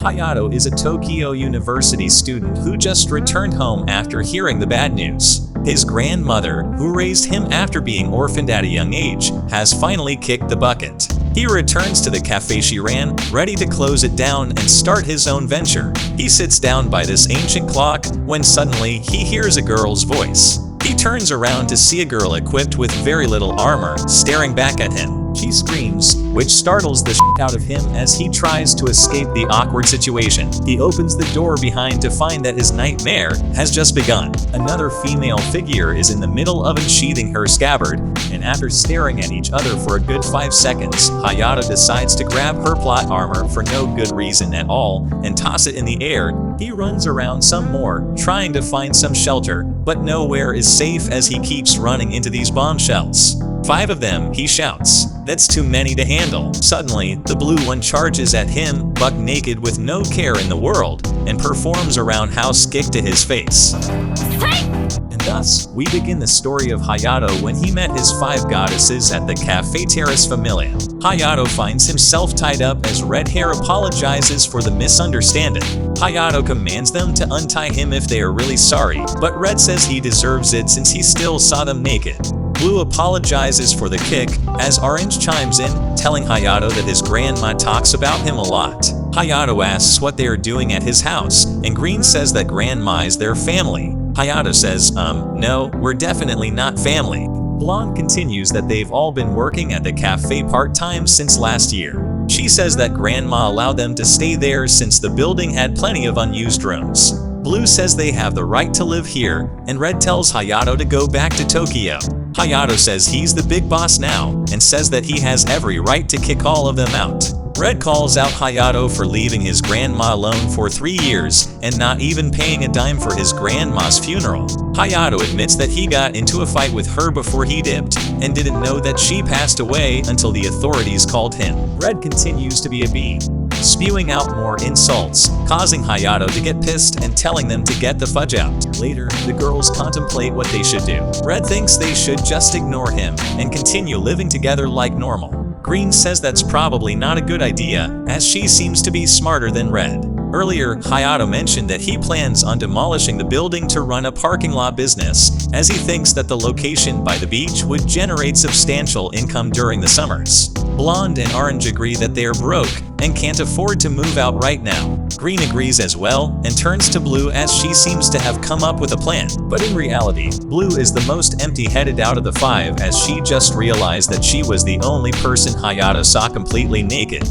Hayato is a Tokyo University student who just returned home after hearing the bad news. His grandmother, who raised him after being orphaned at a young age, has finally kicked the bucket. He returns to the cafe Shiran, ready to close it down and start his own venture. He sits down by this ancient clock when suddenly he hears a girl's voice. He turns around to see a girl equipped with very little armor staring back at him. She screams, which startles the shit out of him as he tries to escape the awkward situation. He opens the door behind to find that his nightmare has just begun. Another female figure is in the middle of unsheathing her scabbard, and after staring at each other for a good 5 seconds, Hayato decides to grab her plot armor for no good reason at all and toss it in the air. He runs around some more, trying to find some shelter, but nowhere is safe as he keeps running into these bombshells. 5 of them, he shouts. That's too many to handle. Suddenly, the blue one charges at him, buck naked with no care in the world, and performs a roundhouse kick to his face. And thus, we begin the story of Hayato when he met his 5 goddesses at the Cafe Terrace Familia. Hayato finds himself tied up as Red Hair apologizes for the misunderstanding. Hayato commands them to untie him if they are really sorry, but Red says he deserves it since he still saw them naked. Blue apologizes for the kick as Orange chimes in, telling Hayato that his grandma talks about him a lot. Hayato asks what they are doing at his house, and Green says that grandma is their family. Hayato says, no, we're definitely not family. Blonde continues that they've all been working at the cafe part-time since last year. She says that grandma allowed them to stay there since the building had plenty of unused rooms. Blue says they have the right to live here, and Red tells Hayato to go back to Tokyo. Hayato says he's the big boss now, and says that he has every right to kick all of them out. Red calls out Hayato for leaving his grandma alone for 3 years, and not even paying a dime for his grandma's funeral. Hayato admits that he got into a fight with her before he dipped, and didn't know that she passed away until the authorities called him. Red continues to be a bee, spewing out more insults, causing Hayato to get pissed and telling them to get the fudge out. Later, the girls contemplate what they should do. Red thinks they should just ignore him and continue living together like normal. Green says that's probably not a good idea, as she seems to be smarter than Red. Earlier, Hayato mentioned that he plans on demolishing the building to run a parking lot business, as he thinks that the location by the beach would generate substantial income during the summers. Blonde and Orange agree that they are broke and can't afford to move out right now. Green agrees as well and turns to Blue as she seems to have come up with a plan. But in reality, Blue is the most empty-headed out of the 5 as she just realized that she was the only person Hayato saw completely naked.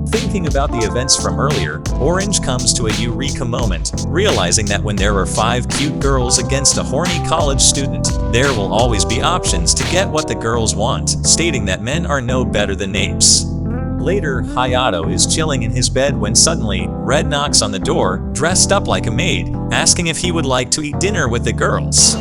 Thinking about the events from earlier, Orange comes to a eureka moment, realizing that when there are 5 cute girls against a horny college student, there will always be options to get what the girls want, stating that men are no better than apes. Later, Hayato is chilling in his bed when suddenly, Red knocks on the door, dressed up like a maid, asking if he would like to eat dinner with the girls.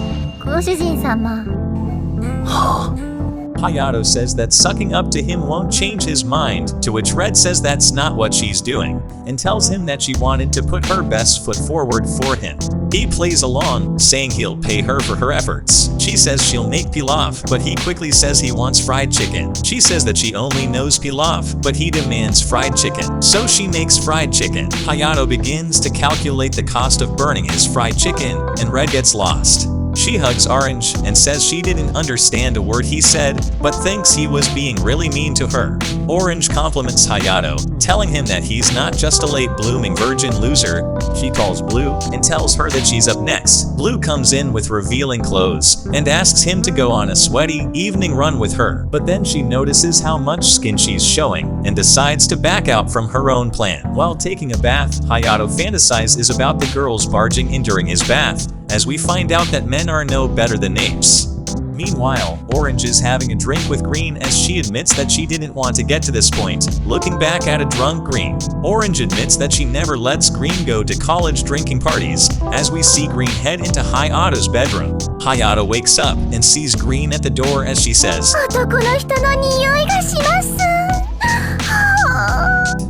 Hayato says that sucking up to him won't change his mind, to which Red says that's not what she's doing, and tells him that she wanted to put her best foot forward for him. He plays along, saying he'll pay her for her efforts. She says she'll make pilaf, but he quickly says he wants fried chicken. She says that she only knows pilaf, but he demands fried chicken, so she makes fried chicken. Hayato begins to calculate the cost of burning his fried chicken, and Red gets lost. She hugs Orange and says she didn't understand a word he said, but thinks he was being really mean to her. Orange compliments Hayato, telling him that he's not just a late-blooming virgin loser. She calls Blue and tells her that she's up next. Blue comes in with revealing clothes and asks him to go on a sweaty evening run with her. But then she notices how much skin she's showing and decides to back out from her own plan. While taking a bath, Hayato fantasizes about the girls barging in during his bath, as we find out that men are no better than apes. Meanwhile, Orange is having a drink with Green as she admits that she didn't want to get to this point, looking back at a drunk Green. Orange admits that she never lets Green go to college drinking parties, as we see Green head into Hayato's bedroom. Hayato wakes up and sees Green at the door as she says,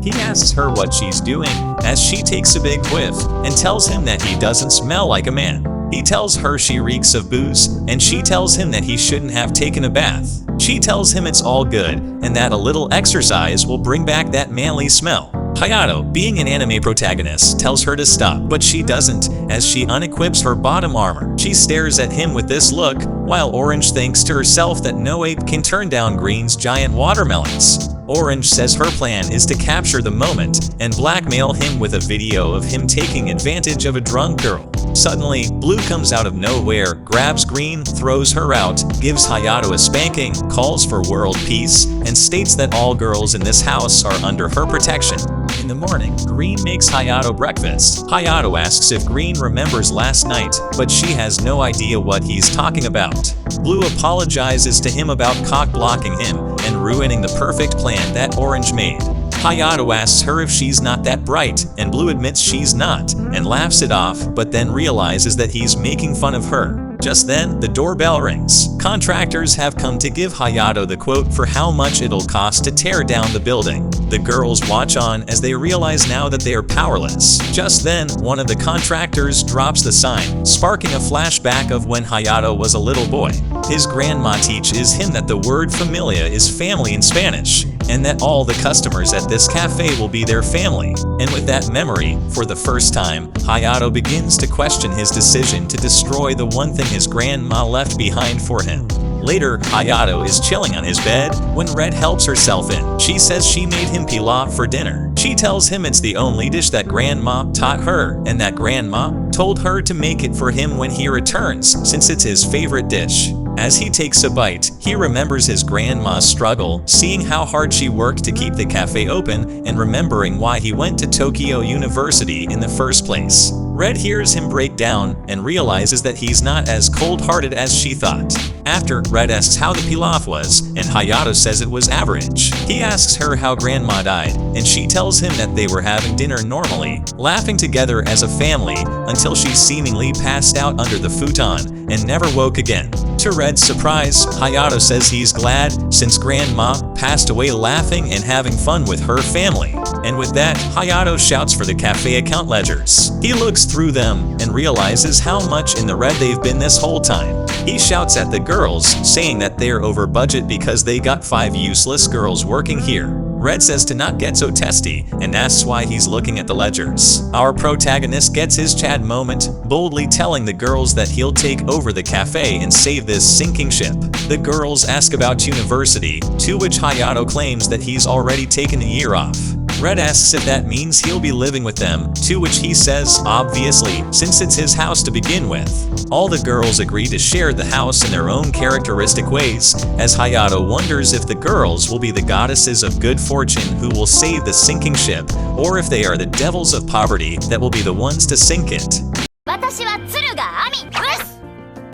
He asks her what she's doing, as she takes a big whiff, and tells him that he doesn't smell like a man. He tells her she reeks of booze, and she tells him that he shouldn't have taken a bath. She tells him it's all good, and that a little exercise will bring back that manly smell. Hayato, being an anime protagonist, tells her to stop, but she doesn't, as she unequips her bottom armor. She stares at him with this look, while Orange thinks to herself that no ape can turn down Green's giant watermelons. Orange says her plan is to capture the moment and blackmail him with a video of him taking advantage of a drunk girl. Suddenly, Blue comes out of nowhere, grabs Green, throws her out, gives Hayato a spanking, calls for world peace, and states that all girls in this house are under her protection. In the morning, Green makes Hayato breakfast. Hayato asks if Green remembers last night, but she has no idea what he's talking about. Blue apologizes to him about cock-blocking him and ruining the perfect plan that Orange made. Hayato asks her if she's not that bright, and Blue admits she's not, and laughs it off, but then realizes that he's making fun of her. Just then, the doorbell rings. Contractors have come to give Hayato the quote for how much it'll cost to tear down the building. The girls watch on as they realize now that they are powerless. Just then, one of the contractors drops the sign, sparking a flashback of when Hayato was a little boy. His grandma teaches him that the word familia is family in Spanish, and that all the customers at this cafe will be their family. And with that memory, for the first time, Hayato begins to question his decision to destroy the one thing his grandma left behind for him. Later, Hayato is chilling on his bed when Red helps herself in. She says she made him pilaf for dinner. She tells him it's the only dish that Grandma taught her, and that Grandma told her to make it for him when he returns, since it's his favorite dish. As he takes a bite, he remembers his grandma's struggle, seeing how hard she worked to keep the cafe open, and remembering why he went to Tokyo University in the first place. Red hears him break down and realizes that he's not as cold-hearted as she thought. After, Red asks how the pilaf was, and Hayato says it was average. He asks her how Grandma died, and she tells him that they were having dinner normally, laughing together as a family, until she seemingly passed out under the futon and never woke again. To Red's surprise, Hayato says he's glad since Grandma passed away laughing and having fun with her family. And with that, Hayato shouts for the cafe account ledgers. He looks through them and realizes how much in the red they've been this whole time. He shouts at the girls, saying that they're over budget because they got 5 useless girls working here. Red says to not get so testy and asks why he's looking at the ledgers. Our protagonist gets his Chad moment, boldly telling the girls that he'll take over the cafe and save this sinking ship. The girls ask about university, to which Hayato claims that he's already taken a year off. Red asks if that means he'll be living with them, to which he says, obviously, since it's his house to begin with. All the girls agree to share the house in their own characteristic ways, as Hayato wonders if the girls will be the goddesses of good fortune who will save the sinking ship, or if they are the devils of poverty that will be the ones to sink it. 私は鶴が亜美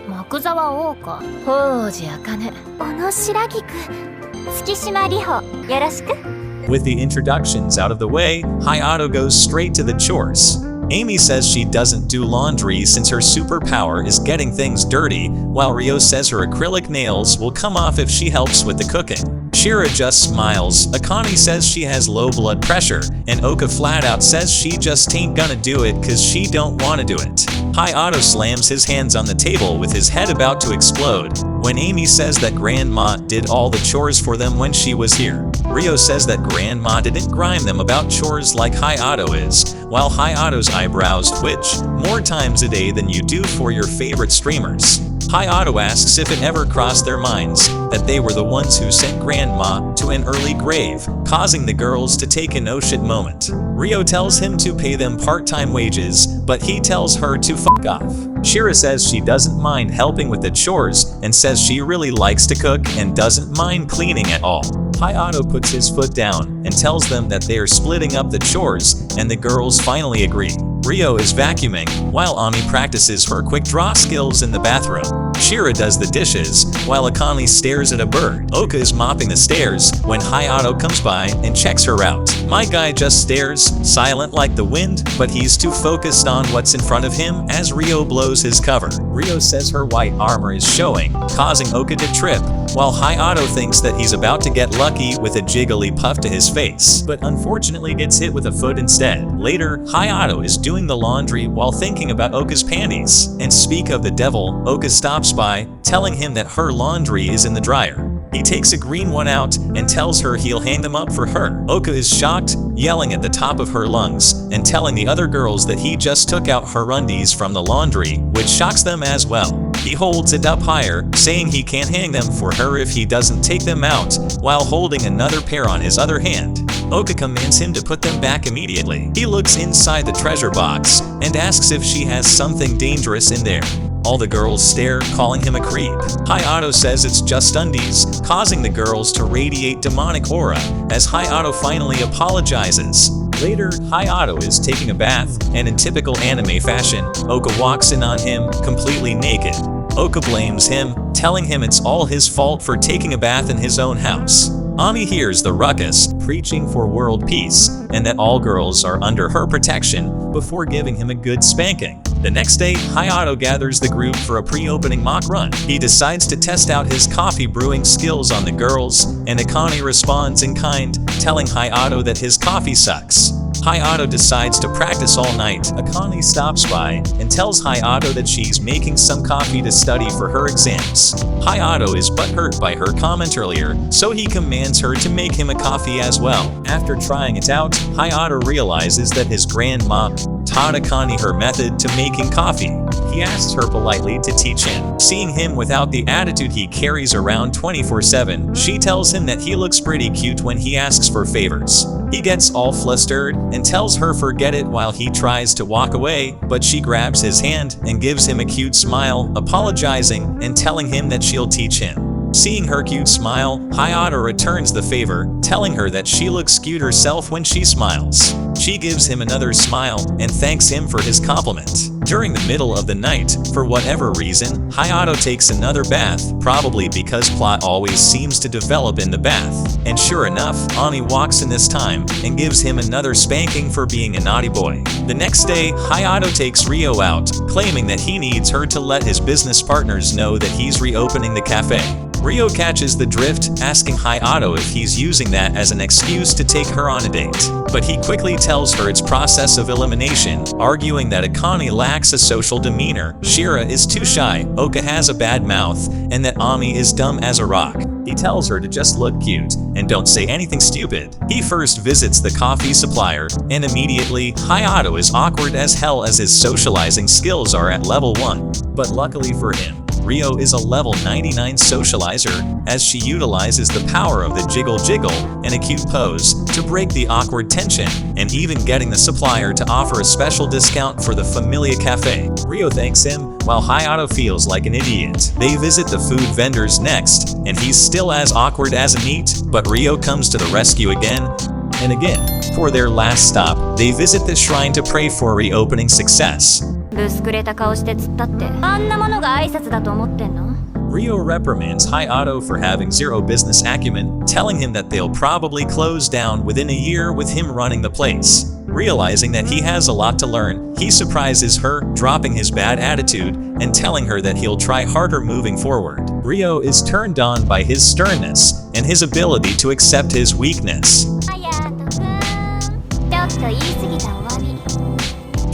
うっ木沢大岡宝司茜小野白菊月島里穂よろしく With the introductions out of the way, Hayato goes straight to the chores. Amy says she doesn't do laundry since her superpower is getting things dirty, while Riho says her acrylic nails will come off if she helps with the cooking. Shira just smiles, Akane says she has low blood pressure, and Ouka flat out says she just ain't gonna do it cause she don't wanna do it. Hayato slams his hands on the table with his head about to explode, when Amy says that Grandma did all the chores for them when she was here. Riho says that Grandma didn't grime them about chores like Hayato is, while Hayato's eyebrows twitch more times a day than you do for your favorite streamers. Hayato asks if it ever crossed their minds that they were the ones who sent Grandma to an early grave, causing the girls to take a no shit moment. Riho tells him to pay them part-time wages, but he tells her to fuck off. Shira says she doesn't mind helping with the chores and says she really likes to cook and doesn't mind cleaning at all. Hayato puts his foot down and tells them that they are splitting up the chores, and the girls finally agree. Riho is vacuuming, while Ami practices her quick draw skills in the bathroom. Shira does the dishes, while Akane stares at a bird. Ouka is mopping the stairs when Hayato comes by and checks her out. My guy just stares, silent like the wind, but he's too focused on what's in front of him as Riho blows his cover. Riho says her white armor is showing, causing Ouka to trip, while Hayato thinks that he's about to get lucky with a jiggly puff to his face, but unfortunately gets hit with a foot instead. Later, Hayato is doing the laundry while thinking about Ouka's panties, and speak of the devil, Ouka stops by, telling him that her laundry is in the dryer. He takes a green one out and tells her he'll hang them up for her. Ouka is shocked, yelling at the top of her lungs and telling the other girls that he just took out her undies from the laundry, which shocks them as well. He holds it up higher, saying he can't hang them for her if he doesn't take them out, while holding another pair on his other hand. Ouka commands him to put them back immediately. He looks inside the treasure box and asks if she has something dangerous in there. All the girls stare, calling him a creep. Hayato says it's just undies, causing the girls to radiate demonic aura as Hayato finally apologizes. Later, Hayato is taking a bath, and in typical anime fashion, Ouka walks in on him, completely naked. Ouka blames him, telling him it's all his fault for taking a bath in his own house. Ami hears the ruckus, preaching for world peace, and that all girls are under her protection before giving him a good spanking. The next day, Hayato gathers the group for a pre-opening mock run. He decides to test out his coffee brewing skills on the girls, and Akane responds in kind, telling Hayato that his coffee sucks. Hayato decides to practice all night. Akane stops by and tells Hayato that she's making some coffee to study for her exams. Hayato is butthurt by her comment earlier, so he commands her to make him a coffee as well. After trying it out, Hayato realizes that his grandma taught Akane her method to making coffee. He asks her politely to teach him. Seeing him without the attitude he carries around 24/7, she tells him that he looks pretty cute when he asks for favors. He gets all flustered and tells her forget it while he tries to walk away, but she grabs his hand and gives him a cute smile, apologizing and telling him that she'll teach him. Seeing her cute smile, Hayato returns the favor, telling her that she looks cute herself when she smiles. She gives him another smile and thanks him for his compliment. During the middle of the night, for whatever reason, Hayato takes another bath, probably because plot always seems to develop in the bath. And sure enough, Ami walks in this time and gives him another spanking for being a naughty boy. The next day, Hayato takes Riho out, claiming that he needs her to let his business partners know that he's reopening the cafe. Riho catches the drift, asking Hayato if he's using that as an excuse to take her on a date. But he quickly tells her it's process of elimination, arguing that Akane lacks a social demeanor, Shira is too shy, Ouka has a bad mouth, and that Ami is dumb as a rock. He tells her to just look cute and don't say anything stupid. He first visits the coffee supplier, and immediately, Hayato is awkward as hell as his socializing skills are at level 1. But luckily for him, Riho is a level 99 socializer, as she utilizes the power of the jiggle jiggle and a cute pose to break the awkward tension, and even getting the supplier to offer a special discount for the Familia Cafe. Riho thanks him, while Hayato feels like an idiot. They visit the food vendors next, and he's still as awkward as a neat, but Riho comes to the rescue again and again. For their last stop, they visit the shrine to pray for reopening success. ぶすくれた顔して突っ立ってあんなものが挨拶だと思ってんの Riho reprimands Hayato for having zero business acumen, telling him that they'll probably close down within a year with him running the place. Realizing that he has a lot to learn, he surprises her, dropping his bad attitude and telling her that he'll try harder moving forward. Riho is turned on by his sternness and his ability to accept his weakness. ハヤトくんちょっと言い過ぎたお詫び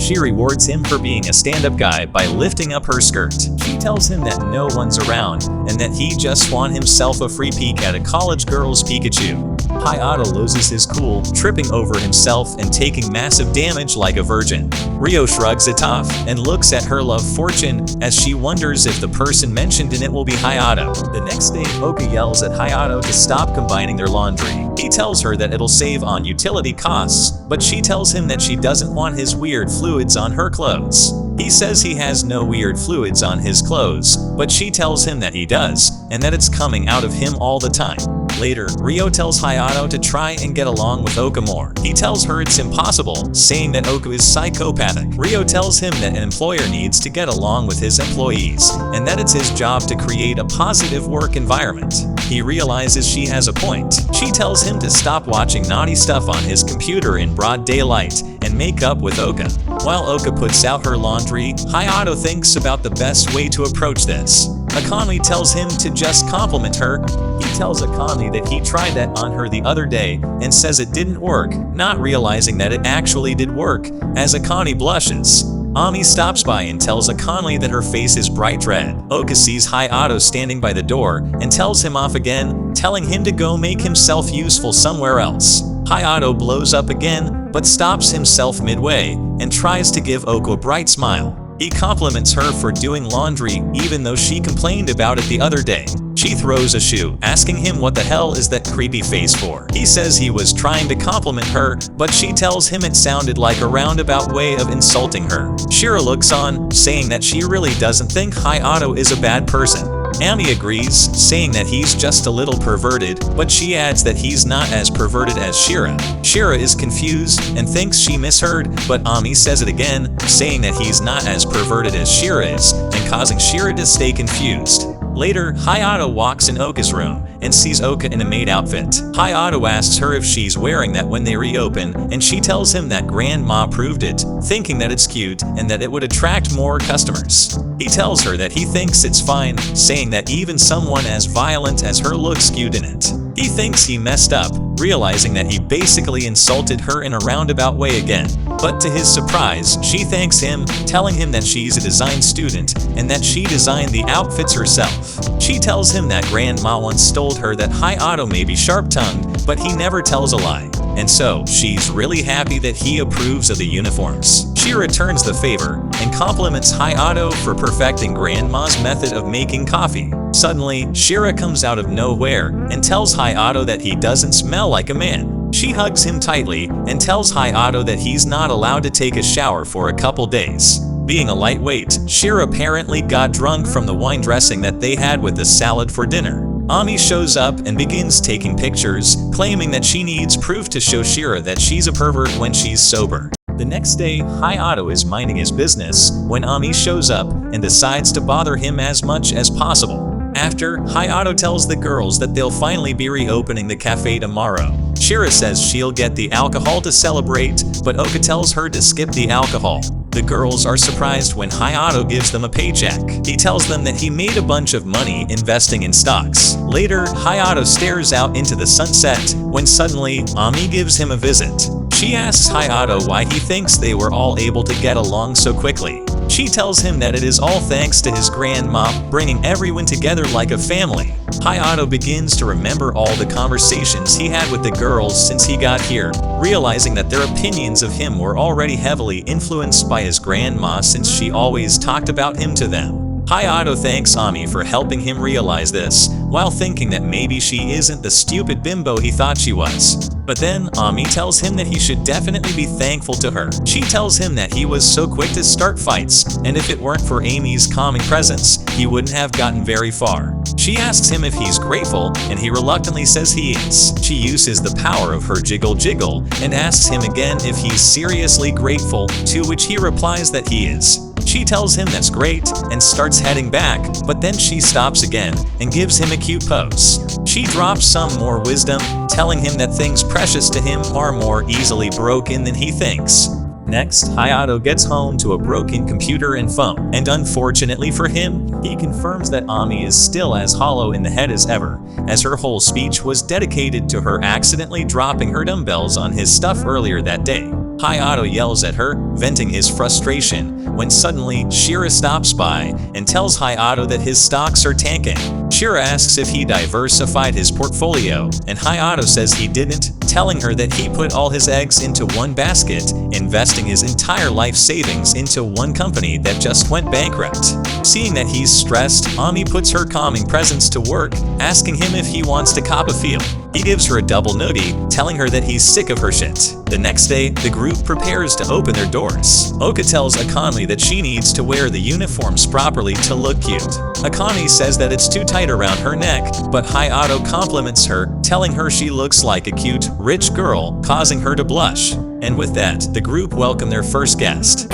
She rewards him for being a stand-up guy by lifting up her skirt. She tells him that no one's around and that he just won himself a free peek at a college girl's Pikachu. Hayato loses his cool, tripping over himself and taking massive damage like a virgin. Riho shrugs it off and looks at her love fortune as she wonders if the person mentioned in it will be Hayato. The next day, Ouka yells at Hayato to stop combining their laundry. He tells her that it'll save on utility costs, but she tells him that she doesn't want his weird fluids on her clothes. He says he has no weird fluids on his clothes, but she tells him that he does, and that it's coming out of him all the time. Later, Riho tells Hayato to try and get along with Ouka more. He tells her it's impossible, saying that Ouka is psychopathic. Riho tells him that an employer needs to get along with his employees, and that it's his job to create a positive work environment. He realizes she has a point. She tells him to stop watching naughty stuff on his computer in broad daylight and make up with Ouka. While Ouka puts out her laundry, Hayato thinks about the best way to approach this. Akane tells him to just compliment her. He tells Akane that he tried that on her the other day and says it didn't work, not realizing that it actually did work, as Akane blushes. Ami stops by and tells Akane that her face is bright red. Ouka sees Hayato standing by the door and tells him off again, telling him to go make himself useful somewhere else. Hayato blows up again, but stops himself midway and tries to give Ouka a bright smile. He compliments her for doing laundry even though she complained about it the other day. She throws a shoe, asking him what the hell is that creepy face for. He says he was trying to compliment her, but she tells him it sounded like a roundabout way of insulting her. Shiran looks on, saying that she really doesn't think Hayato is a bad person. Ami agrees, saying that he's just a little perverted, but she adds that he's not as perverted as Shiran. Shiran is confused and thinks she misheard, but Ami says it again, saying that he's not as perverted as Shiran is, and causing Shiran to stay confused. Later, Hayato walks in Ouka's room and sees Ouka in a maid outfit. Hayato asks her if she's wearing that when they reopen, and she tells him that Grandma approved it, thinking that it's cute and that it would attract more customers. He tells her that he thinks it's fine, saying that even someone as violent as her looks cute in it. He thinks he messed up, realizing that he basically insulted her in a roundabout way again. But to his surprise, she thanks him, telling him that she's a design student and that she designed the outfits herself. She tells him that Grandma once told her that Hayato may be sharp-tongued, but he never tells a lie. And so, she's really happy that he approves of the uniforms. She returns the favor and compliments Hayato for perfecting Grandma's method of making coffee. Suddenly, Shiran comes out of nowhere and tells Hayato that he doesn't smell like a man. She hugs him tightly and tells Hayato that he's not allowed to take a shower for a couple days. Being a lightweight, Shiran apparently got drunk from the wine dressing that they had with the salad for dinner. Ami shows up and begins taking pictures, claiming that she needs proof to show Shiran that she's a pervert when she's sober. The next day, Hayato is minding his business when Ami shows up and decides to bother him as much as possible. After, Hayato tells the girls that they'll finally be reopening the cafe tomorrow. Shiran says she'll get the alcohol to celebrate, but Ouka tells her to skip the alcohol. The girls are surprised when Hayato gives them a paycheck. He tells them that he made a bunch of money investing in stocks. Later, Hayato stares out into the sunset when suddenly, Ami gives him a visit. She asks Hayato why he thinks they were all able to get along so quickly. She tells him that it is all thanks to his grandma bringing everyone together like a family. Hayato begins to remember all the conversations he had with the girls since he got here, realizing that their opinions of him were already heavily influenced by his grandma since she always talked about him to them. Hayato thanks Ami for helping him realize this, while thinking that maybe she isn't the stupid bimbo he thought she was. But then, Ami tells him that he should definitely be thankful to her. She tells him that he was so quick to start fights, and if it weren't for Amy's calming presence, he wouldn't have gotten very far. She asks him if he's grateful, and he reluctantly says he is. She uses the power of her jiggle jiggle, and asks him again if he's seriously grateful, to which he replies that he is. She tells him that's great and starts heading back, but then she stops again and gives him a cute pose. She drops some more wisdom, telling him that things precious to him are more easily broken than he thinks. Next, Hayato gets home to a broken computer and phone, and unfortunately for him, he confirms that Ami is still as hollow in the head as ever, as her whole speech was dedicated to her accidentally dropping her dumbbells on his stuff earlier that day. Hayato yells at her, venting his frustration, when suddenly Shiran stops by and tells Hayato that his stocks are tanking. Shiran asks if he diversified his portfolio, and Hayato says he didn't, telling her that he put all his eggs into one basket, investing his entire life savings into one company that just went bankrupt. Seeing that he's stressed, Ami puts her calming presence to work, asking him if he wants to cop a feel. He gives her a double noogie, telling her that he's sick of her shit. The next day, the group prepares to open their doors. Ouka tells Akane that she needs to wear the uniforms properly to look cute. Akane says that it's too tight around her neck, but Hayato compliments her, telling her she looks like a cute, rich girl, causing her to blush. And with that, the group welcome their first guest.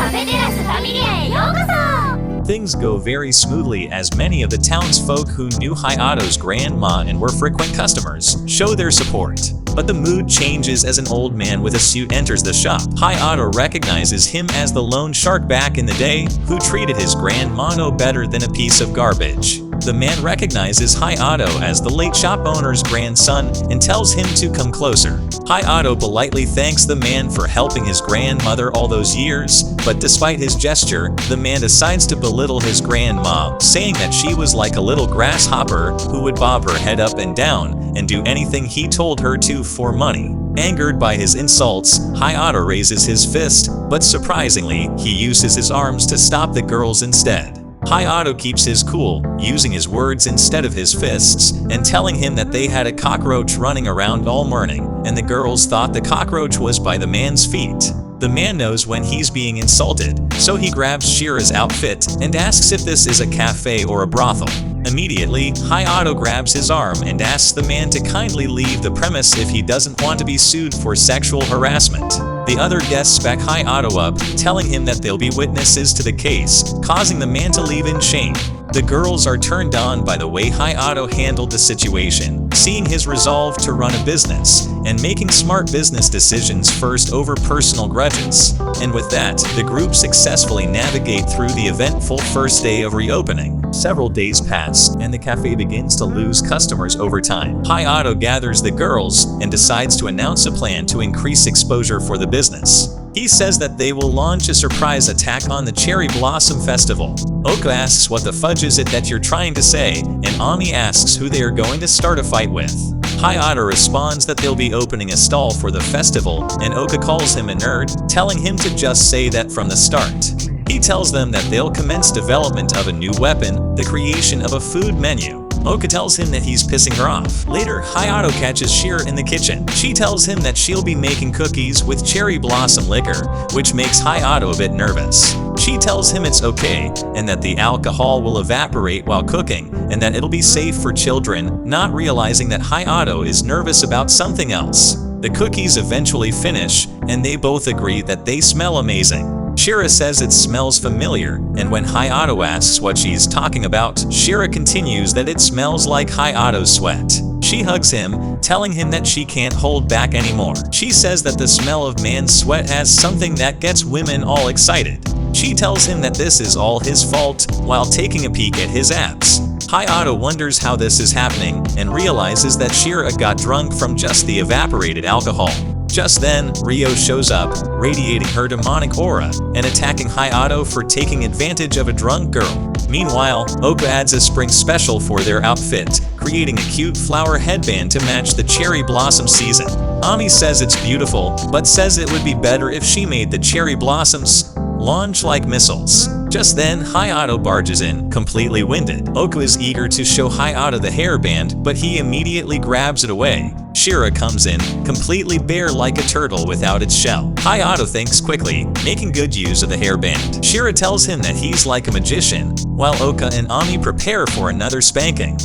Things go very smoothly as many of the townsfolk who knew Hayato's grandma and were frequent customers show their support. But the mood changes as an old man with a suit enters the shop. Hayato recognizes him as the loan shark back in the day who treated his grandma no better than a piece of garbage. The man recognizes Hayato as the late shop owner's grandson and tells him to come closer. Hayato politely thanks the man for helping his grandmother all those years, but despite his gesture, the man decides to belittle his grandma, saying that she was like a little grasshopper who would bob her head up and down and do anything he told her to for money. Angered by his insults, Hayato raises his fist, but surprisingly, he uses his arms to stop the girls instead. Hayato keeps his cool, using his words instead of his fists, and telling him that they had a cockroach running around all morning, and the girls thought the cockroach was by the man's feet. The man knows when he's being insulted, so he grabs Shira's outfit and asks if this is a cafe or a brothel. Immediately, Hayato grabs his arm and asks the man to kindly leave the premise if he doesn't want to be sued for sexual harassment. The other guests back Hayato up, telling him that they'll be witnesses to the case, causing the man to leave in shame. The girls are turned on by the way Hayato handled the situation, seeing his resolve to run a business, and making smart business decisions first over personal grudges. And with that, the group successfully navigate through the eventful first day of reopening. Several days pass, and the cafe begins to lose customers over time. Hayato gathers the girls and decides to announce a plan to increase exposure for the business. He says that they will launch a surprise attack on the Cherry Blossom Festival. Ouka asks what the fudge is it that you're trying to say, and Ami asks who they are going to start a fight with. Hayato responds that they'll be opening a stall for the festival, and Ouka calls him a nerd, telling him to just say that from the start. He tells them that they'll commence development of a new weapon, the creation of a food menu. Ouka tells him that he's pissing her off. Later, Hayato catches Shira in the kitchen. She tells him that she'll be making cookies with cherry blossom liquor, which makes Hayato a bit nervous. She tells him it's okay, and that the alcohol will evaporate while cooking, and that it'll be safe for children, not realizing that Hayato is nervous about something else. The cookies eventually finish, and they both agree that they smell amazing. Shira says it smells familiar, and when Hayato asks what she's talking about, Shira continues that it smells like Hayato's sweat. She hugs him, telling him that she can't hold back anymore. She says that the smell of man's sweat has something that gets women all excited. She tells him that this is all his fault, while taking a peek at his abs. Hayato wonders how this is happening, and realizes that Shira got drunk from just the evaporated alcohol. Just then, Riho shows up, radiating her demonic aura, and attacking Hayato for taking advantage of a drunk girl. Meanwhile, Ouka adds a spring special for their outfit, creating a cute flower headband to match the cherry blossom season. Ami says it's beautiful, but says it would be better if she made the cherry blossoms launch like missiles. Just then, Hayato barges in, completely winded. Ouka is eager to show Hayato the hairband, but he immediately grabs it away. Shira comes in, completely bare like a turtle without its shell. Hayato thinks quickly, making good use of the hairband. Shira tells him that he's like a magician, while Ouka and Ami prepare for another spanking.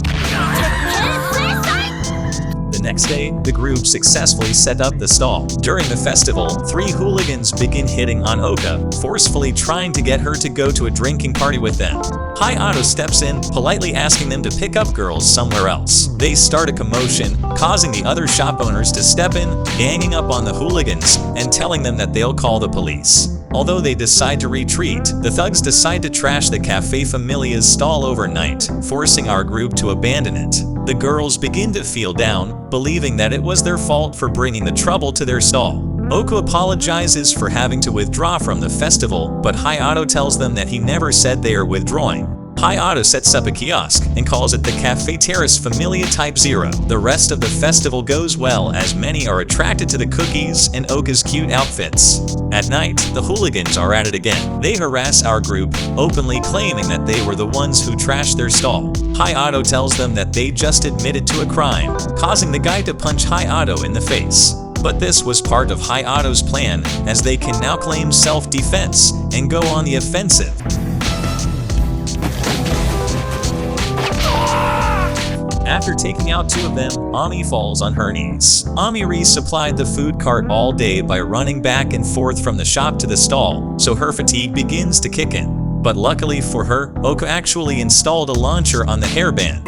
The next day, the group successfully set up the stall. During the festival, 3 hooligans begin hitting on Ouka, forcefully trying to get her to go to a drinking party with them. Hayato steps in, politely asking them to pick up girls somewhere else. They start a commotion, causing the other shop owners to step in, ganging up on the hooligans, and telling them that they'll call the police. Although they decide to retreat, the thugs decide to trash the Cafe Familia's stall overnight, forcing our group to abandon it. The girls begin to feel down, believing that it was their fault for bringing the trouble to their stall. Ouka apologizes for having to withdraw from the festival, but Hayato tells them that he never said they are withdrawing. Hayato sets up a kiosk and calls it the Cafe Terrace Familia Type 0. The rest of the festival goes well as many are attracted to the cookies and Ouka's cute outfits. At night, the hooligans are at it again. They harass our group, openly claiming that they were the ones who trashed their stall. Hayato tells them that they just admitted to a crime, causing the guy to punch Hayato in the face. But this was part of Hayato's plan, as they can now claim self-defense and go on the offensive. After taking out 2 of them, Ami falls on her knees. Ami resupplied the food cart all day by running back and forth from the shop to the stall, so her fatigue begins to kick in. But luckily for her, Ouka actually installed a launcher on the hairband.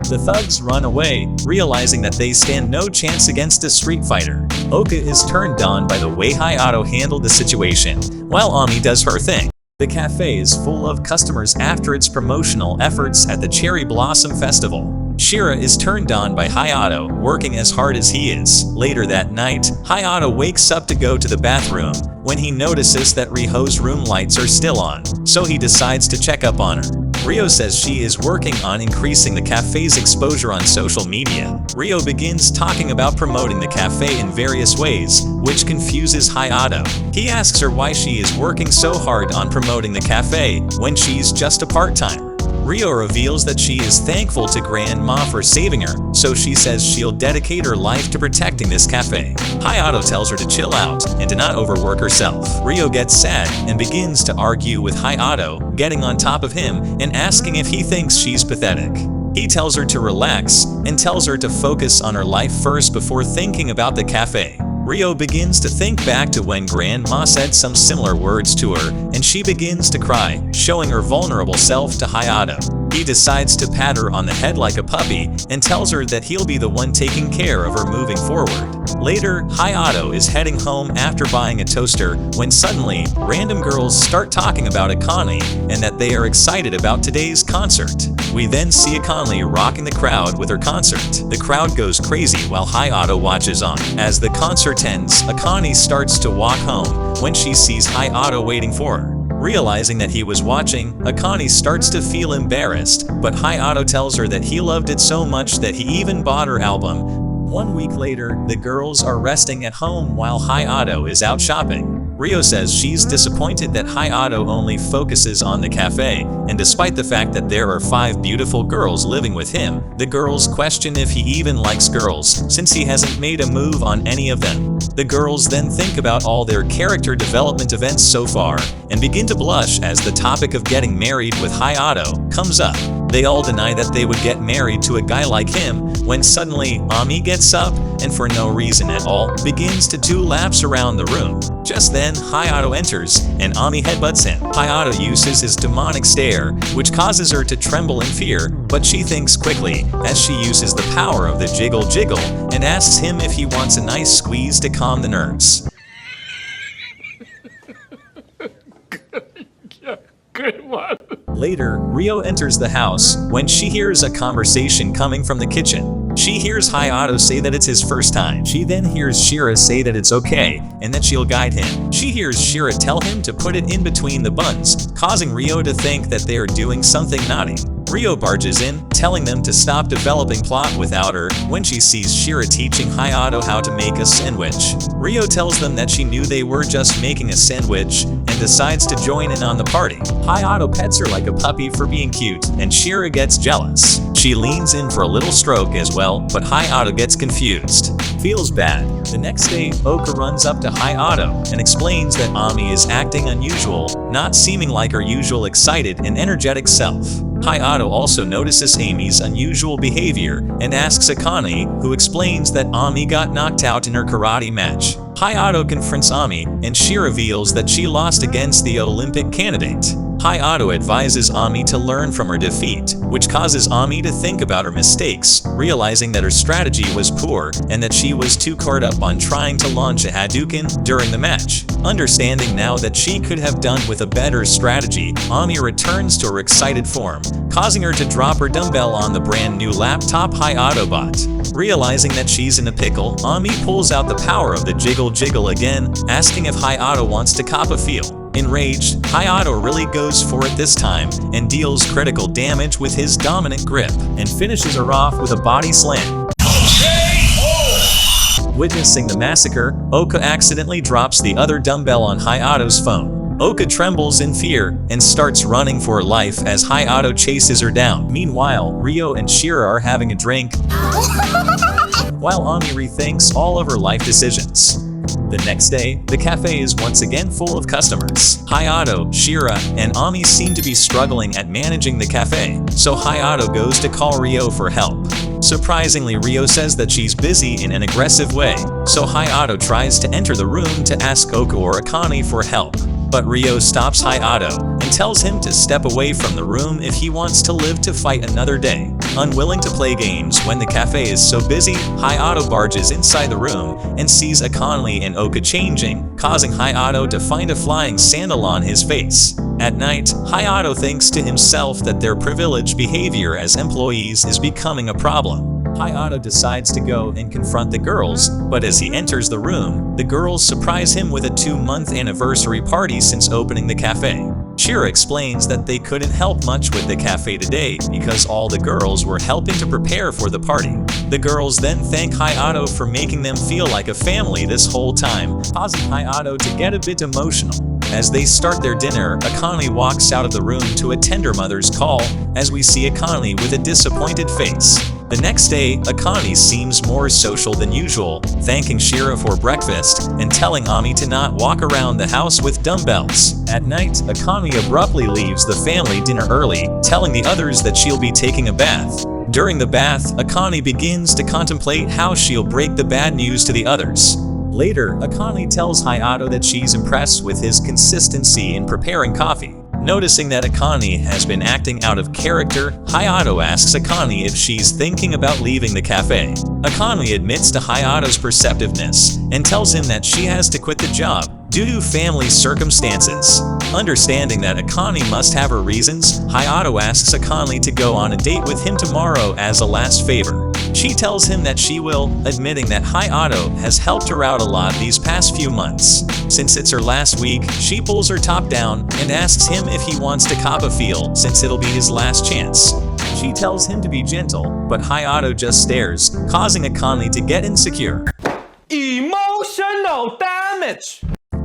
The thugs run away, realizing that they stand no chance against a street fighter. Ouka is turned on by the way Hayato handled the situation, while Ami does her thing. The cafe is full of customers after its promotional efforts at the Cherry Blossom Festival. Shira is turned on by Hayato, working as hard as he is. Later that night, Hayato wakes up to go to the bathroom when he notices that Riho's room lights are still on, so he decides to check up on her. Riho says she is working on increasing the cafe's exposure on social media. Riho begins talking about promoting the cafe in various ways, which confuses Hayato. He asks her why she is working so hard on promoting the cafe when she's just a part-timer. Riho reveals that she is thankful to Grandma for saving her, so she says she'll dedicate her life to protecting this cafe. Hayato tells her to chill out and to not overwork herself. Riho gets sad and begins to argue with Hayato, getting on top of him and asking if he thinks she's pathetic. He tells her to relax and tells her to focus on her life first before thinking about the cafe. Riho begins to think back to when Grandma said some similar words to her, and she begins to cry, showing her vulnerable self to Hayato. He decides to pat her on the head like a puppy and tells her that he'll be the one taking care of her moving forward. Later, Hayato is heading home after buying a toaster when suddenly, random girls start talking about Akane and that they are excited about today's concert. We then see Akane rocking the crowd with her concert. The crowd goes crazy while Hayato watches on. As the concert ends, Akane starts to walk home when she sees Hayato waiting for her. Realizing that he was watching, Akane starts to feel embarrassed, but Hayato tells her that he loved it so much that he even bought her album. 1 week later, the girls are resting at home while Hayato is out shopping. Riho says she's disappointed that Hayato only focuses on the cafe, and despite the fact that there are 5 beautiful girls living with him, the girls question if he even likes girls, since he hasn't made a move on any of them. The girls then think about all their character development events so far, and begin to blush as the topic of getting married with Hayato comes up. They all deny that they would get married to a guy like him, when suddenly Ami gets up and for no reason at all begins to do laps around the room. Just then, Hayato enters and Ami headbutts him. Hayato uses his demonic stare, which causes her to tremble in fear, but she thinks quickly as she uses the power of the jiggle jiggle and asks him if he wants a nice squeeze to calm the nerves. Good one. Later, Riho enters the house when she hears a conversation coming from the kitchen. She hears Hayato say that it's his first time. She then hears Shira say that it's okay and that she'll guide him. She hears Shira tell him to put it in between the buns, causing Riho to think that they are doing something naughty. Riho barges in, telling them to stop developing plot without her when she sees Shira teaching Hayato how to make a sandwich. Riho tells them that she knew they were just making a sandwich and decides to join in on the party. Hayato pets her like a puppy for being cute, and Shira gets jealous. She leans in for a little stroke as well, but Hayato gets confused. Feels bad. The next day, Ouka runs up to Hayato and explains that Ami is acting unusual, not seeming like her usual excited and energetic self. Hayato also notices Amy's unusual behavior and asks Akane, who explains that Ami got knocked out in her karate match. Hayato confronts Ami, and she reveals that she lost against the Olympic candidate. Hayato advises Ami to learn from her defeat, which causes Ami to think about her mistakes, realizing that her strategy was poor and that she was too caught up on trying to launch a Hadouken during the match. Understanding now that she could have done with a better strategy, Ami returns to her excited form, causing her to drop her dumbbell on the brand new laptop Hayato bought. Realizing that she's in a pickle, Ami pulls out the power of the jiggle jiggle again, asking if Hayato wants to cop a feel. Enraged, Hayato really goes for it this time and deals critical damage with his dominant grip and finishes her off with a body slam. Witnessing the massacre, Ouka accidentally drops the other dumbbell on Hayato's phone. Ouka trembles in fear and starts running for her life as Hayato chases her down. Meanwhile, Riho and Shira are having a drink, while Ami rethinks all of her life decisions. The next day, the cafe is once again full of customers. Hayato, Shira, and Ami seem to be struggling at managing the cafe, so Hayato goes to call Riho for help. Surprisingly, Riho says that she's busy in an aggressive way, so Hayato tries to enter the room to ask Ouka or Akane for help. But Riho stops Hayato and and tells him to step away from the room if he wants to live to fight another day. Unwilling to play games when the cafe is so busy, Hayato barges inside the room and sees Akane and Ouka changing, causing Hayato to find a flying sandal on his face. At night, Hayato thinks to himself that their privileged behavior as employees is becoming a problem. Hayato decides to go and confront the girls, but as he enters the room, the girls surprise him with a 2-month anniversary party since opening the cafe. Shiran explains that they couldn't help much with the cafe today because all the girls were helping to prepare for the party. The girls then thank Hayato for making them feel like a family this whole time, causing Hayato to get a bit emotional. As they start their dinner, Akane walks out of the room to attend her mother's call, as we see Akane with a disappointed face. The next day, Akane seems more social than usual, thanking Shiran for breakfast and telling Ami to not walk around the house with dumbbells. At night, Akane abruptly leaves the family dinner early, telling the others that she'll be taking a bath. During the bath, Akane begins to contemplate how she'll break the bad news to the others. Later, Akane tells Hayato that she's impressed with his consistency in preparing coffee. Noticing that Akane has been acting out of character, Hayato asks Akane if she's thinking about leaving the cafe. Akane admits to Hayato's perceptiveness and tells him that she has to quit the job due to family circumstances. Understanding that Akane must have her reasons, Hayato asks Akane to go on a date with him tomorrow as a last favor. She tells him that she will, admitting that Hayato has helped her out a lot these past few months. Since it's her last week, she pulls her top down and asks him if he wants to cop a feel since it'll be his last chance. She tells him to be gentle, but Hayato just stares, causing Akane to get insecure. Emotional damage!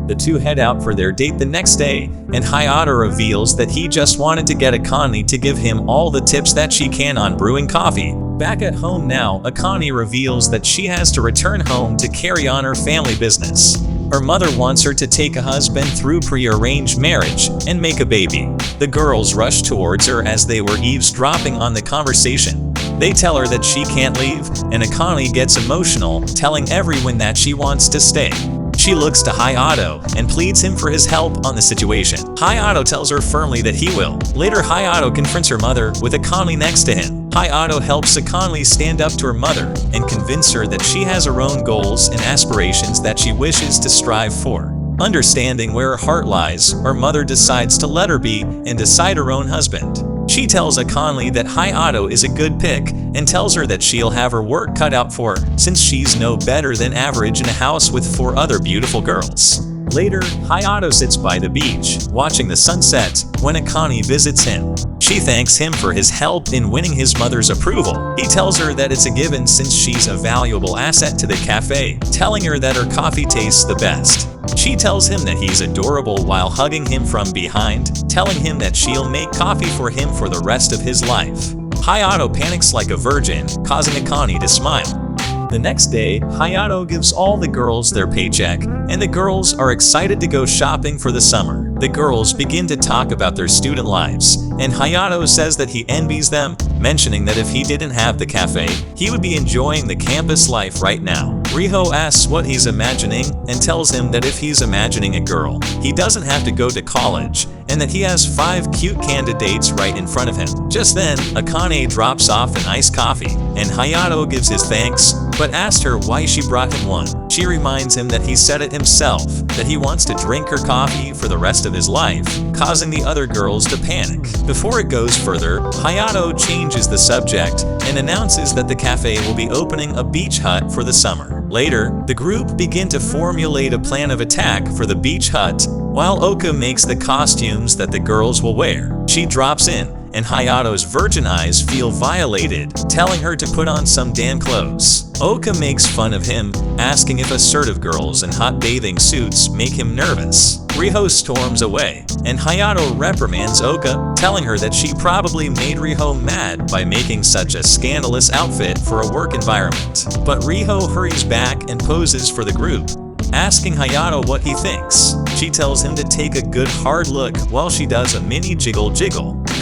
The two head out for their date the next day, and Hayato reveals that he just wanted to get Akane to give him all the tips that she can on brewing coffee. Back at home now, Akane reveals that she has to return home to carry on her family business. Her mother wants her to take a husband through pre-arranged marriage and make a baby. The girls rush towards her as they were eavesdropping on the conversation. They tell her that she can't leave, and Akane gets emotional, telling everyone that she wants to stay. She looks to Hayato and pleads him for his help on the situation. Hayato tells her firmly that he will. Later, Hayato confronts her mother with Akane next to him. Hayato helps Akane stand up to her mother and convince her that she has her own goals and aspirations that she wishes to strive for. Understanding where her heart lies, her mother decides to let her be and decide her own husband. She tells Akane that Hayato is a good pick and tells her that she'll have her work cut out for her since she's no better than average in a house with 4 other beautiful girls. Later, Hayato sits by the beach, watching the sunset when Akane visits him. She thanks him for his help in winning his mother's approval. He tells her that it's a given since she's a valuable asset to the cafe, telling her that her coffee tastes the best. She tells him that he's adorable while hugging him from behind, telling him that she'll make coffee for him for the rest of his life. Hayato panics like a virgin, causing Akane to smile. The next day, Hayato gives all the girls their paycheck, and the girls are excited to go shopping for the summer. The girls begin to talk about their student lives, and Hayato says that he envies them, mentioning that if he didn't have the cafe, he would be enjoying the campus life right now. Riho asks what he's imagining and tells him that if he's imagining a girl, he doesn't have to go to college, and that he has 5 cute candidates right in front of him. Just then, Akane drops off an iced coffee, and Hayato gives his thanks, but asked her why she brought him one. She reminds him that he said it himself, that he wants to drink her coffee for the rest of his life, causing the other girls to panic. Before it goes further, Hayato changes the subject and announces that the cafe will be opening a beach hut for the summer. Later, the group begin to formulate a plan of attack for the beach hut, while Ouka makes the costumes that the girls will wear. She drops in, and Hayato's virgin eyes feel violated, telling her to put on some damn clothes. Ouka makes fun of him, asking if assertive girls in hot bathing suits make him nervous. Riho storms away, and Hayato reprimands Ouka, telling her that she probably made Riho mad by making such a scandalous outfit for a work environment. But Riho hurries back and poses for the group, asking Hayato what he thinks. She tells him to take a good hard look while she does a mini jiggle,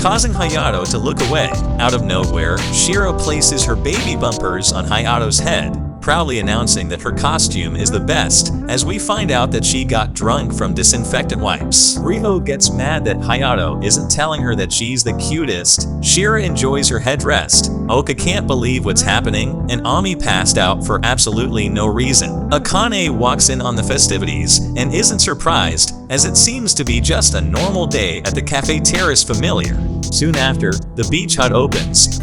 causing Hayato to look away. Out of nowhere, Shiran places her baby bumpers on Hayato's head, proudly announcing that her costume is the best, as we find out that she got drunk from disinfectant wipes. Riho gets mad that Hayato isn't telling her that she's the cutest. Shira enjoys her headdress. Ouka can't believe what's happening, and Ami passed out for absolutely no reason. Akane walks in on the festivities and isn't surprised, as it seems to be just a normal day at the Cafe Terrace Familiar. Soon after, the beach hut opens,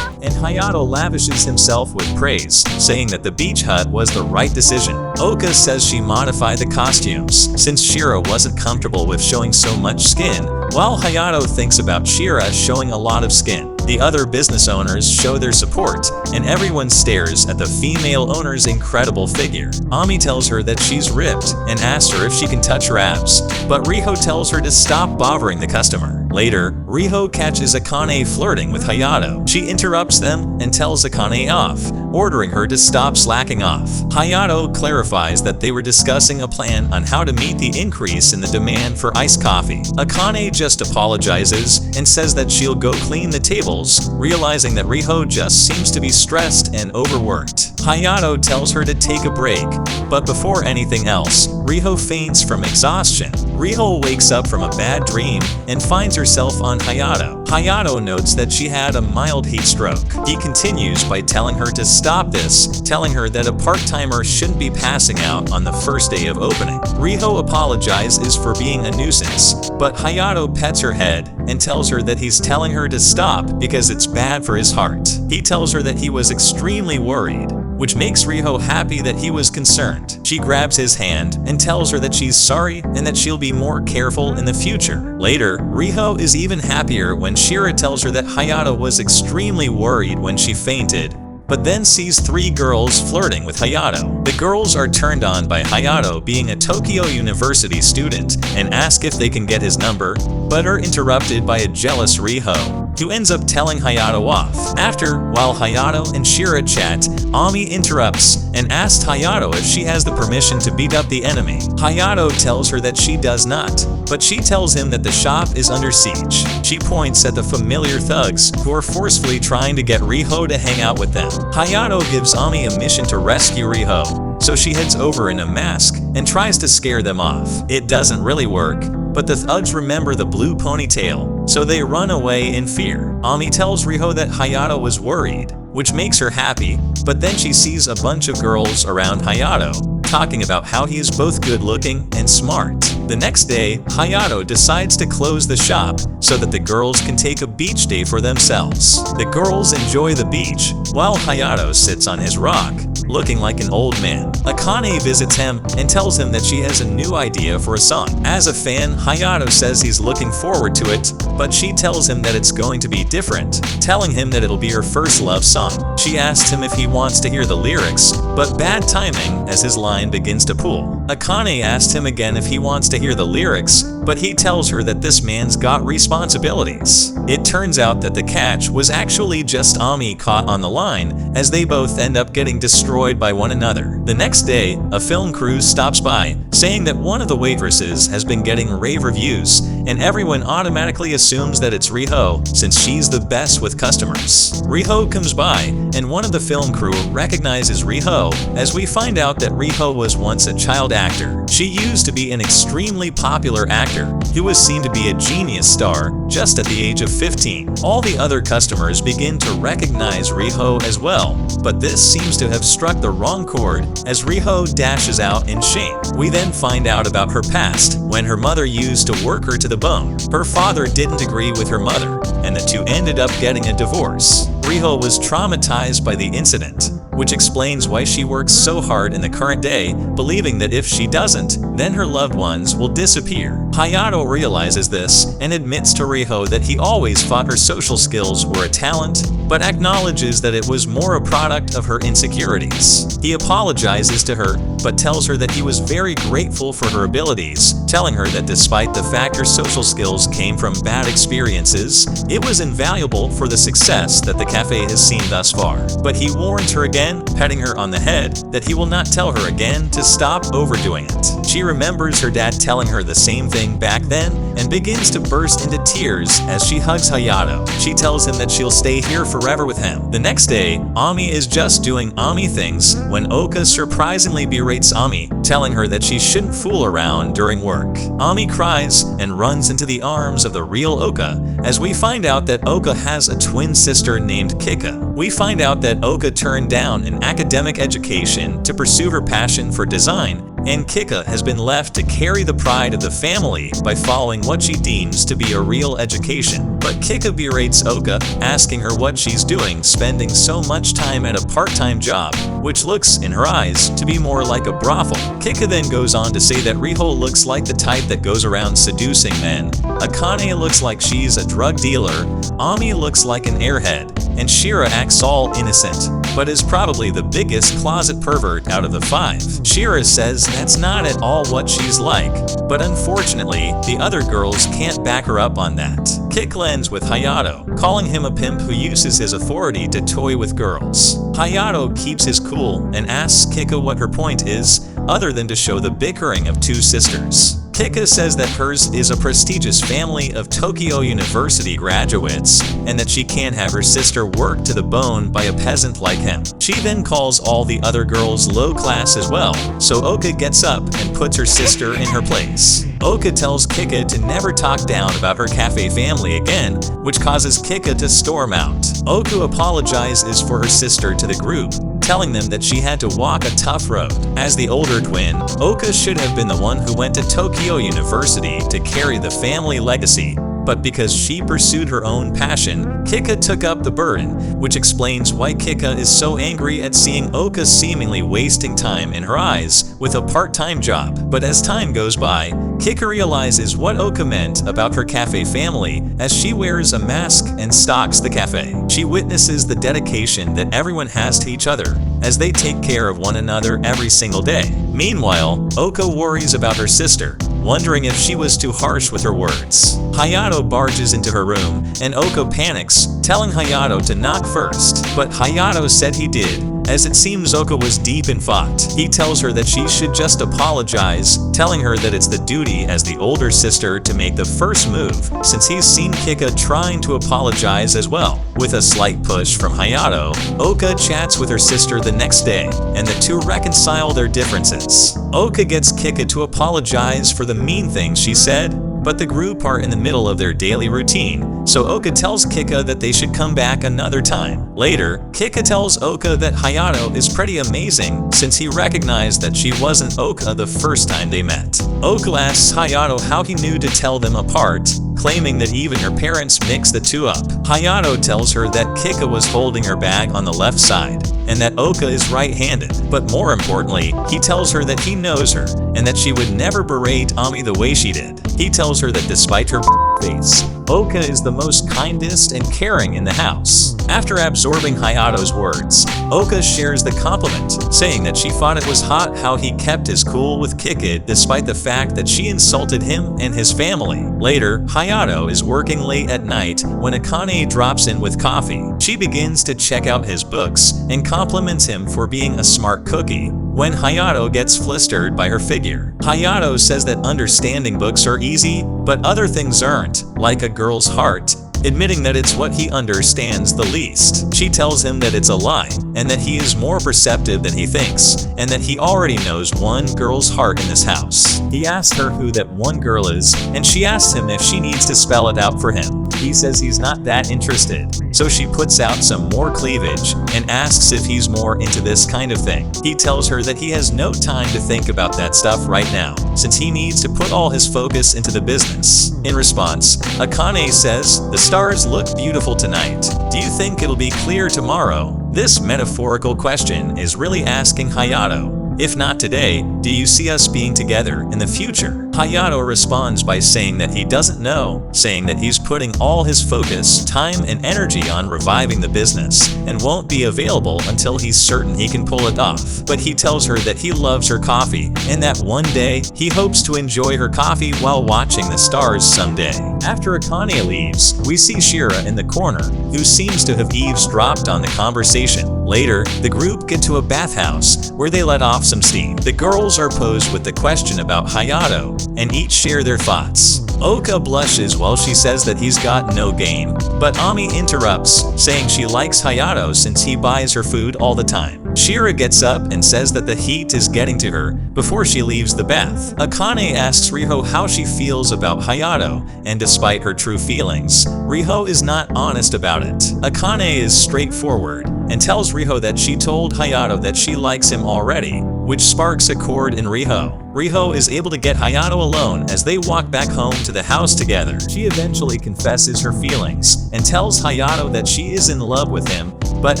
and Hayato lavishes himself with praise, saying that the beach hut was the right decision. Ouka says she modified the costumes, since Shira wasn't comfortable with showing so much skin, while Hayato thinks about Shira showing a lot of skin. The other business owners show their support, and everyone stares at the female owner's incredible figure. Ami tells her that she's ripped and asks her if she can touch her abs, but Riho tells her to stop bothering the customer. Later, Riho catches Akane flirting with Hayato. She interrupts them and tells Akane off, ordering her to stop slacking off. Hayato clarifies that they were discussing a plan on how to meet the increase in the demand for iced coffee. Akane just apologizes and says that she'll go clean the tables, realizing that Riho just seems to be stressed and overworked. Hayato tells her to take a break, but before anything else, Riho faints from exhaustion. Riho wakes up from a bad dream and finds herself on Hayato. Hayato notes that she had a mild heat stroke. He continues by telling her to stop this, telling her that a part-timer shouldn't be passing out on the first day of opening. Riho apologizes for being a nuisance, but Hayato pets her head and tells her that he's telling her to stop because it's bad for his heart. He tells her that he was extremely worried, which makes Riho happy that he was concerned. She grabs his hand and tells her that she's sorry and that she'll be more careful in the future. Later, Riho is even happier when Shira tells her that Hayato was extremely worried when she fainted, but then sees three girls flirting with Hayato. The girls are turned on by Hayato being a Tokyo University student and ask if they can get his number, but are interrupted by a jealous Riho, who ends up telling Hayato off. After, while Hayato and Shira chat, Ami interrupts and asks Hayato if she has the permission to beat up the enemy. Hayato tells her that she does not, but she tells him that the shop is under siege. She points at the familiar thugs who are forcefully trying to get Riho to hang out with them. Hayato gives Ami a mission to rescue Riho, so she heads over in a mask and tries to scare them off. It doesn't really work, but the thugs remember the blue ponytail, so they run away in fear. Ami tells Riho that Hayato was worried, which makes her happy, but then she sees a bunch of girls around Hayato, talking about how he is both good-looking and smart. The next day, Hayato decides to close the shop so that the girls can take a beach day for themselves. The girls enjoy the beach, while Hayato sits on his rock, looking like an old man. Akane visits him and tells him that she has a new idea for a song. As a fan, Hayato says he's looking forward to it, but she tells him that it's going to be different, telling him that it'll be her first love song. She asks him if he wants to hear the lyrics, but bad timing as his line begins to pull. Akane asked him again if he wants to hear the lyrics, but he tells her that this man's got responsibilities. It turns out that the catch was actually just Ami caught on the line, as they both end up getting destroyed by one another. The next day, a film crew stops by, saying that one of the waitresses has been getting rave reviews, and everyone automatically assumes that it's Riho, since she's the best with customers. Riho comes by, and one of the film crew recognizes Riho, as we find out that Riho was once a child actor. She used to be an extremely popular actor who was seen to be a genius star just at the age of 15. All the other customers begin to recognize Riho as well, but this seems to have struck the wrong chord as Riho dashes out in shame. We then find out about her past, when her mother used to work her to the bone. Her father didn't agree with her mother, and the two ended up getting a divorce. Riho was traumatized by the incident, which explains why she works so hard in the current day, believing that if she doesn't, then her loved ones will disappear. Hayato realizes this and admits to Riho that he always thought her social skills were a talent, but acknowledges that it was more a product of her insecurities. He apologizes to her, but tells her that he was very grateful for her abilities, telling her that despite the fact her social skills came from bad experiences, it was invaluable for the success that the cafe has seen thus far. But he warns her again, petting her on the head, that he will not tell her again to stop overdoing it. She remembers her dad telling her the same thing back then and begins to burst into tears as she hugs Hayato. She tells him that she'll stay here forever with him. The next day, Ami is just doing Ami things when Ouka surprisingly berates Ami, telling her that she shouldn't fool around during work. Ami cries and runs into the arms of the real Ouka, as we find out that Ouka has a twin sister named Kika. We find out that Ouka turned down an academic education to pursue her passion for design, and Kika has been left to carry the pride of the family by following what she deems to be a real education. But Kika berates Ouka, asking her what she's doing, spending so much time at a part-time job, which looks, in her eyes, to be more like a brothel. Kika then goes on to say that Riho looks like the type that goes around seducing men, Akane looks like she's a drug dealer, Ami looks like an airhead, and Shira acts all innocent, but is probably the biggest closet pervert out of the 5. Shira says that's not at all what she's like, but unfortunately, the other girls can't back her up on that. Kika ends with Hayato, calling him a pimp who uses his authority to toy with girls. Hayato keeps his cool and asks Kika what her point is, other than to show the bickering of 2 sisters. Kika says that hers is a prestigious family of Tokyo University graduates, and that she can't have her sister worked to the bone by a peasant like him. She then calls all the other girls low class as well, so Ouka gets up and puts her sister in her place. Ouka tells Kika to never talk down about her cafe family again, which causes Kika to storm out. Ouka apologizes for her sister to the group, telling them that she had to walk a tough road. As the older twin, Ouka should have been the one who went to Tokyo University to carry the family legacy, but because she pursued her own passion, Kika took up the burden, which explains why Kika is so angry at seeing Ouka seemingly wasting time in her eyes with a part-time job. But as time goes by, Kika realizes what Ouka meant about her cafe family as she wears a mask and stalks the cafe. She witnesses the dedication that everyone has to each other as they take care of one another every single day. Meanwhile, Ouka worries about her sister, wondering if she was too harsh with her words. Hayato barges into her room, and Ouka panics, telling Hayato to knock first. But Hayato said he did, as it seems Ouka was deep in thought. He tells her that she should just apologize, telling her that it's the duty as the older sister to make the first move, since he's seen Kika trying to apologize as well. With a slight push from Hayato, Ouka chats with her sister the next day, and the two reconcile their differences. Ouka gets Kika to apologize for the mean things she said, but the group are in the middle of their daily routine, so Ouka tells Kika that they should come back another time. Later, Kika tells Ouka that Hayato is pretty amazing since he recognized that she wasn't Ouka the first time they met. Ouka asks Hayato how he knew to tell them apart, claiming that even her parents mixed the two up. Hayato tells her that Kika was holding her bag on the left side, and that Ouka is right-handed. But more importantly, he tells her that he knows her, and that she would never berate Ami the way she did. He tells her that despite her face, Ouka is the most kindest and caring in the house. After absorbing Hayato's words, Ouka shares the compliment, saying that she thought it was hot how he kept his cool with Kika despite the fact that she insulted him and his family. Later, Hayato is working late at night when Akane drops in with coffee. She begins to check out his books and compliments him for being a smart cookie, when Hayato gets flustered by her figure. Hayato says that understanding books are easy, but other things aren't, like a girl's heart, admitting that it's what he understands the least. She tells him that it's a lie, and that he is more perceptive than he thinks, and that he already knows one girl's heart in this house. He asks her who that one girl is, and she asks him if she needs to spell it out for him. He says he's not that interested, so she puts out some more cleavage and asks if he's more into this kind of thing. He tells her that he has no time to think about that stuff right now, since he needs to put all his focus into the business. In response, Akane says, "The stars look beautiful tonight. Do you think it'll be clear tomorrow?" This metaphorical question is really asking Hayato, if not today, do you see us being together in the future? Hayato responds by saying that he doesn't know, saying that he's putting all his focus, time, and energy on reviving the business and won't be available until he's certain he can pull it off. But he tells her that he loves her coffee and that one day he hopes to enjoy her coffee while watching the stars someday. After Akane leaves, we see Shira in the corner, who seems to have eavesdropped on the conversation. Later, the group get to a bathhouse where they let off some steam. The girls are posed with the question about Hayato, and each share their thoughts. Ouka blushes while she says that he's got no game, but Ami interrupts, saying she likes Hayato since he buys her food all the time. Shira gets up and says that the heat is getting to her before she leaves the bath. Akane asks Riho how she feels about Hayato, and despite her true feelings, Riho is not honest about it. Akane is straightforward and tells Riho that she told Hayato that she likes him already, which sparks a chord in Riho. Riho is able to get Hayato alone as they walk back home to the house together. She eventually confesses her feelings and tells Hayato that she is in love with him, but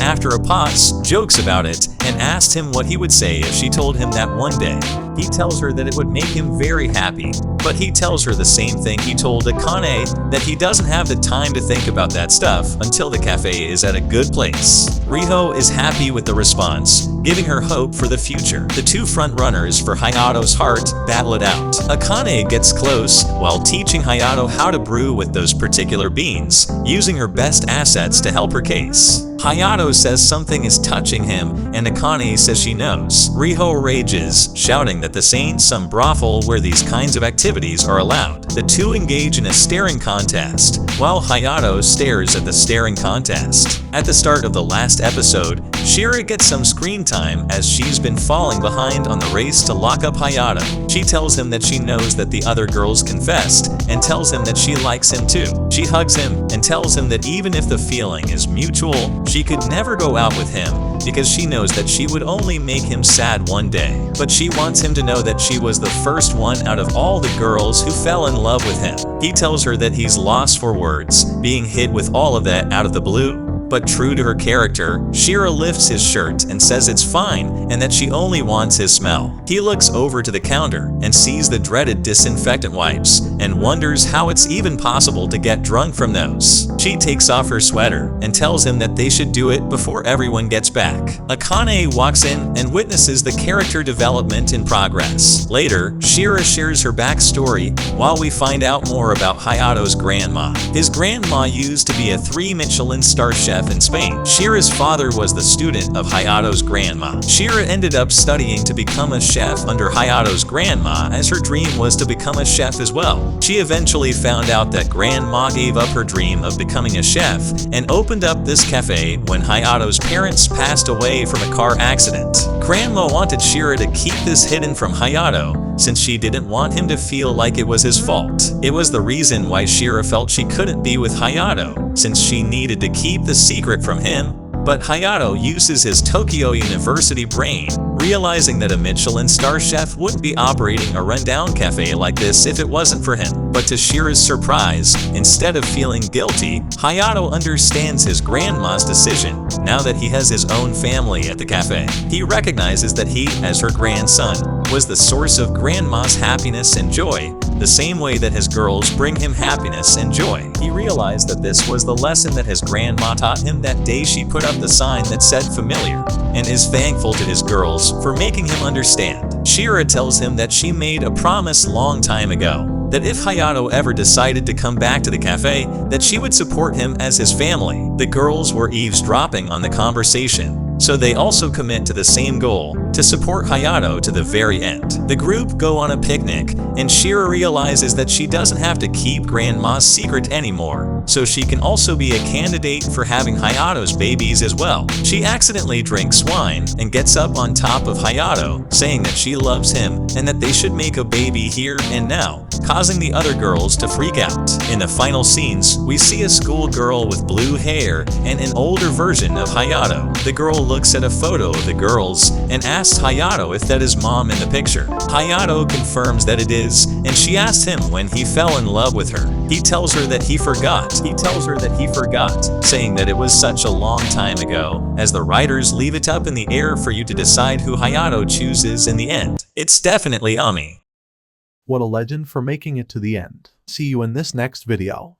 after a pause, jokes about it and asks him what he would say if she told him that one day. He tells her that it would make him very happy, but he tells her the same thing he told Akane, that he doesn't have the time to think about that stuff until the cafe is at a good place. Riho is happy with the response, giving her hope for the future. The two front-runners for Hayato's heart battle it out. Akane gets close while teaching Hayato how to brew with those particular beans, using her best assets to help her case. Hayato says something is touching him, and Akane says she knows. Riho rages, shouting that this ain't some brothel where these kinds of activities are allowed. The two engage in a staring contest, while Hayato stares at the staring contest. At the start of the last episode, Shira gets some screen time as she's been falling behind on the race to lock up Hayato. She tells him that she knows that the other girls confessed, and tells him that she likes him too. She hugs him and tells him that even if the feeling is mutual, she could never go out with him because she knows that she would only make him sad one day. But she wants him to know that she was the first one out of all the girls who fell in love with him. He tells her that he's lost for words, being hit with all of that out of the blue. But true to her character, Shira lifts his shirt and says it's fine and that she only wants his smell. He looks over to the counter and sees the dreaded disinfectant wipes and wonders how it's even possible to get drunk from those. She takes off her sweater and tells him that they should do it before everyone gets back. Akane walks in and witnesses the character development in progress. Later, Shira shares her backstory while we find out more about Hayato's grandma. His grandma used to be a 3-Michelin star chef in Spain. Shira's father was the student of Hayato's grandma. Shira ended up studying to become a chef under Hayato's grandma, as her dream was to become a chef as well. She eventually found out that grandma gave up her dream of becoming a chef and opened up this cafe when Hayato's parents passed away from a car accident. Grandma wanted Shira to keep this hidden from Hayato, since she didn't want him to feel like it was his fault. It was the reason why Shira felt she couldn't be with Hayato, since she needed to keep the secret from him. But Hayato uses his Tokyo University brain, realizing that a Michelin star chef wouldn't be operating a rundown cafe like this if it wasn't for him. But to Shira's surprise, instead of feeling guilty, Hayato understands his grandma's decision now that he has his own family at the cafe. He recognizes that he, as her grandson, was the source of grandma's happiness and joy, the same way that his girls bring him happiness and joy. He realized that this was the lesson that his grandma taught him that day she put up the sign that said familiar, and is thankful to his girls for making him understand. Shira tells him that she made a promise long time ago, that if Hayato ever decided to come back to the cafe, that she would support him as his family. The girls were eavesdropping on the conversation, so they also commit to the same goal, to support Hayato to the very end. The group go on a picnic, and Shira realizes that she doesn't have to keep grandma's secret anymore, so she can also be a candidate for having Hayato's babies as well. She accidentally drinks wine and gets up on top of Hayato, saying that she loves him and that they should make a baby here and now, causing the other girls to freak out. In the final scenes, we see a schoolgirl with blue hair and an older version of Hayato. The girl looks at a photo of the girls and asks Hayato if that is mom in the picture. Hayato confirms that it is, and she asks him when he fell in love with her. He tells her that he forgot. Saying that it was such a long time ago, as the writers leave it up in the air for you to decide who Hayato chooses in the end. It's definitely Ami. What a legend for making it to the end. See you in this next video.